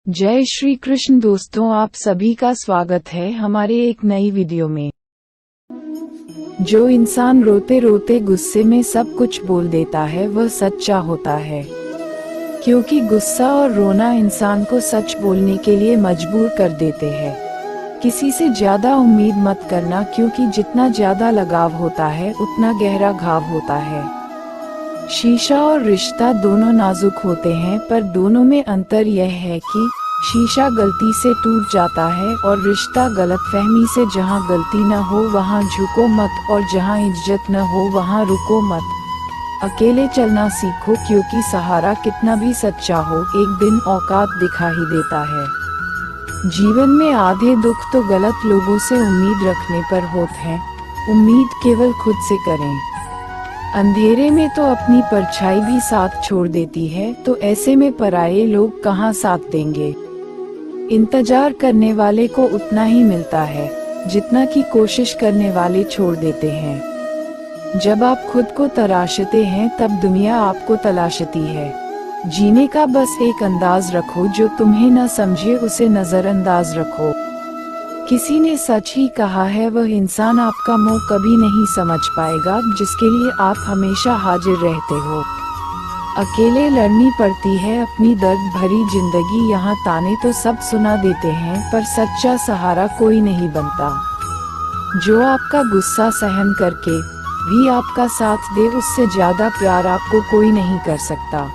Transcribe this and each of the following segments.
जय श्री कृष्ण दोस्तों, आप सभी का स्वागत है हमारे एक नई वीडियो में। जो इंसान रोते रोते गुस्से में सब कुछ बोल देता है वह सच्चा होता है, क्योंकि गुस्सा और रोना इंसान को सच बोलने के लिए मजबूर कर देते हैं। किसी से ज्यादा उम्मीद मत करना, क्योंकि जितना ज्यादा लगाव होता है उतना गहरा घाव होता है। शीशा और रिश्ता दोनों नाजुक होते हैं, पर दोनों में अंतर यह है कि शीशा गलती से टूट जाता है और रिश्ता गलतफहमी से। जहाँ गलती न हो वहाँ झुको मत, और जहाँ इज्जत न हो वहाँ रुको मत। अकेले चलना सीखो, क्योंकि सहारा कितना भी सच्चा हो एक दिन औकात दिखा ही देता है। जीवन में आधे दुख तो गलत लोगों से उम्मीद रखने पर होते हैं। उम्मीद केवल खुद से करें। अंधेरे में तो अपनी परछाई भी साथ छोड़ देती है, तो ऐसे में पराये लोग कहाँ साथ देंगे। इंतजार करने वाले को उतना ही मिलता है जितना कि कोशिश करने वाले छोड़ देते हैं। जब आप खुद को तराशते हैं तब दुनिया आपको तलाशती है। जीने का बस एक अंदाज रखो, जो तुम्हें न समझे उसे नजरअंदाज रखो। किसी ने सच ही कहा है, वह इंसान आपका मोह कभी नहीं समझ पाएगा जिसके लिए आप हमेशा हाजिर रहते हो। अकेले लड़नी पड़ती है अपनी दर्द भरी जिंदगी। यहाँ ताने तो सब सुना देते हैं, पर सच्चा सहारा कोई नहीं बनता। जो आपका गुस्सा सहन करके भी आपका साथ दे, उससे ज्यादा प्यार आपको कोई नहीं कर सकता।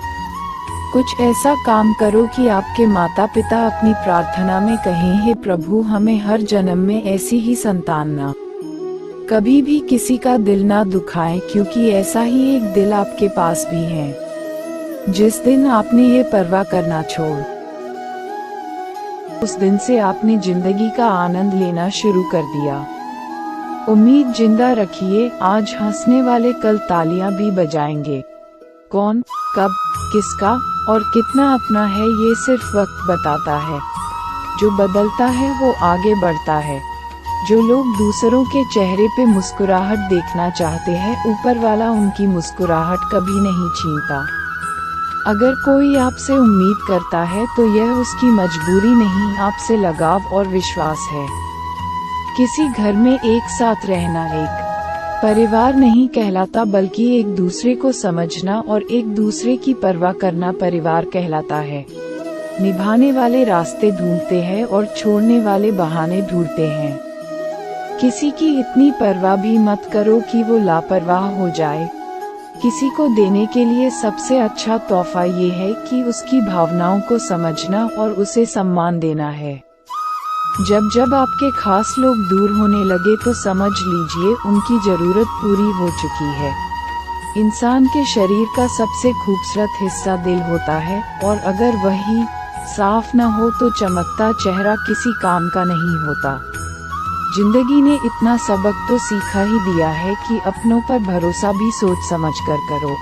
कुछ ऐसा काम करो कि आपके माता पिता अपनी प्रार्थना में कहें, हे प्रभु हमें हर जन्म में ऐसी ही संतान ना। कभी भी किसी का दिल ना दुखाएं, क्योंकि ऐसा ही एक दिल आपके पास भी है। जिस दिन आपने ये परवाह करना छोड़, उस दिन से आपने जिंदगी का आनंद लेना शुरू कर दिया। उम्मीद जिंदा रखिए, आज हंसने वाले कल तालियां भी बजाएंगे। कौन, कब, किसका और कितना अपना है ये सिर्फ वक्त बताता है। जो बदलता है वो आगे बढ़ता है। जो लोग दूसरों के चेहरे पे मुस्कुराहट देखना चाहते हैं, ऊपर वाला उनकी मुस्कुराहट कभी नहीं छीनता। अगर कोई आपसे उम्मीद करता है तो यह उसकी मजबूरी नहीं, आपसे लगाव और विश्वास है। किसी घर में एक साथ रहना एक परिवार नहीं कहलाता, बल्कि एक दूसरे को समझना और एक दूसरे की परवाह करना परिवार कहलाता है। निभाने वाले रास्ते ढूंढते हैं और छोड़ने वाले बहाने ढूंढते हैं। किसी की इतनी परवाह भी मत करो कि वो लापरवाह हो जाए। किसी को देने के लिए सबसे अच्छा तोहफा ये है कि उसकी भावनाओं को समझना और उसे सम्मान देना है। जब जब आपके खास लोग दूर होने लगे तो समझ लीजिए उनकी जरूरत पूरी हो चुकी है। इंसान के शरीर का सबसे खूबसूरत हिस्सा दिल होता है, और अगर वही साफ न हो तो चमकता चेहरा किसी काम का नहीं होता। जिंदगी ने इतना सबक तो सीखा ही दिया है कि अपनों पर भरोसा भी सोच समझ कर करो।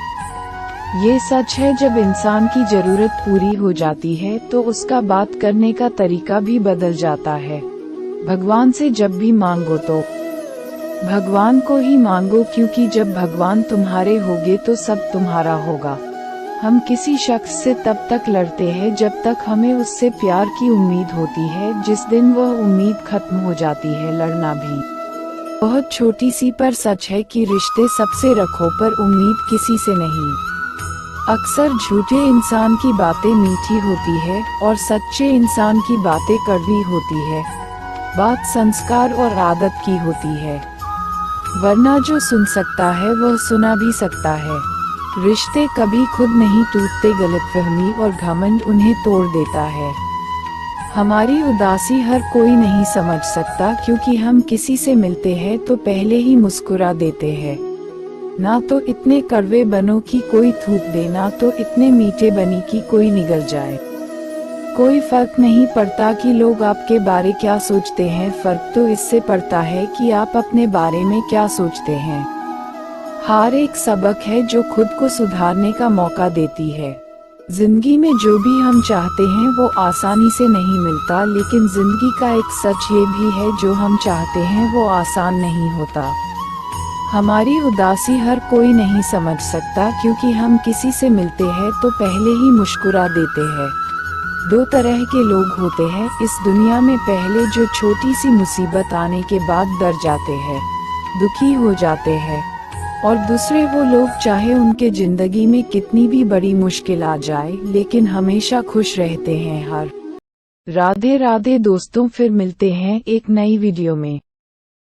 ये सच है, जब इंसान की जरूरत पूरी हो जाती है तो उसका बात करने का तरीका भी बदल जाता है। भगवान से जब भी मांगो तो भगवान को ही मांगो, क्योंकि जब भगवान तुम्हारे होगे तो सब तुम्हारा होगा। हम किसी शख्स से तब तक लड़ते हैं जब तक हमें उससे प्यार की उम्मीद होती है। जिस दिन वह उम्मीद खत्म हो जाती है, लड़ना भी बहुत छोटी सी पर सच है कि रिश्ते सबसे रखो पर उम्मीद किसी से नहीं। अक्सर झूठे इंसान की बातें मीठी होती है और सच्चे इंसान की बातें कड़वी होती है। बात संस्कार और आदत की होती है, वरना जो सुन सकता है वह सुना भी सकता है। रिश्ते कभी खुद नहीं टूटते, गलतफहमी और घमंड उन्हें तोड़ देता है। हमारी उदासी हर कोई नहीं समझ सकता, क्योंकि हम किसी से मिलते हैं तो पहले ही मुस्कुरा देते हैं। ना तो इतने कड़वे बनो कि कोई थूक दे, ना तो इतने मीठे बनी कि कोई निगल जाए। कोई फर्क नहीं पड़ता कि लोग आपके बारे क्या सोचते हैं, फर्क तो इससे पड़ता है कि आप अपने बारे में क्या सोचते हैं। हार एक सबक है जो खुद को सुधारने का मौका देती है। जिंदगी में जो भी हम चाहते हैं वो आसानी से नहीं मिलता, लेकिन जिंदगी का एक सच ये भी है, जो हम चाहते हैं वो आसान नहीं होता। हमारी उदासी हर कोई नहीं समझ सकता, क्योंकि हम किसी से मिलते हैं तो पहले ही मुस्कुरा देते हैं। दो तरह के लोग होते हैं इस दुनिया में, पहले जो छोटी सी मुसीबत आने के बाद डर जाते हैं, दुखी हो जाते हैं, और दूसरे वो लोग चाहे उनके जिंदगी में कितनी भी बड़ी मुश्किल आ जाए लेकिन हमेशा खुश रहते हैं। हर राधे राधे दोस्तों, फिर मिलते हैं एक नई वीडियो में।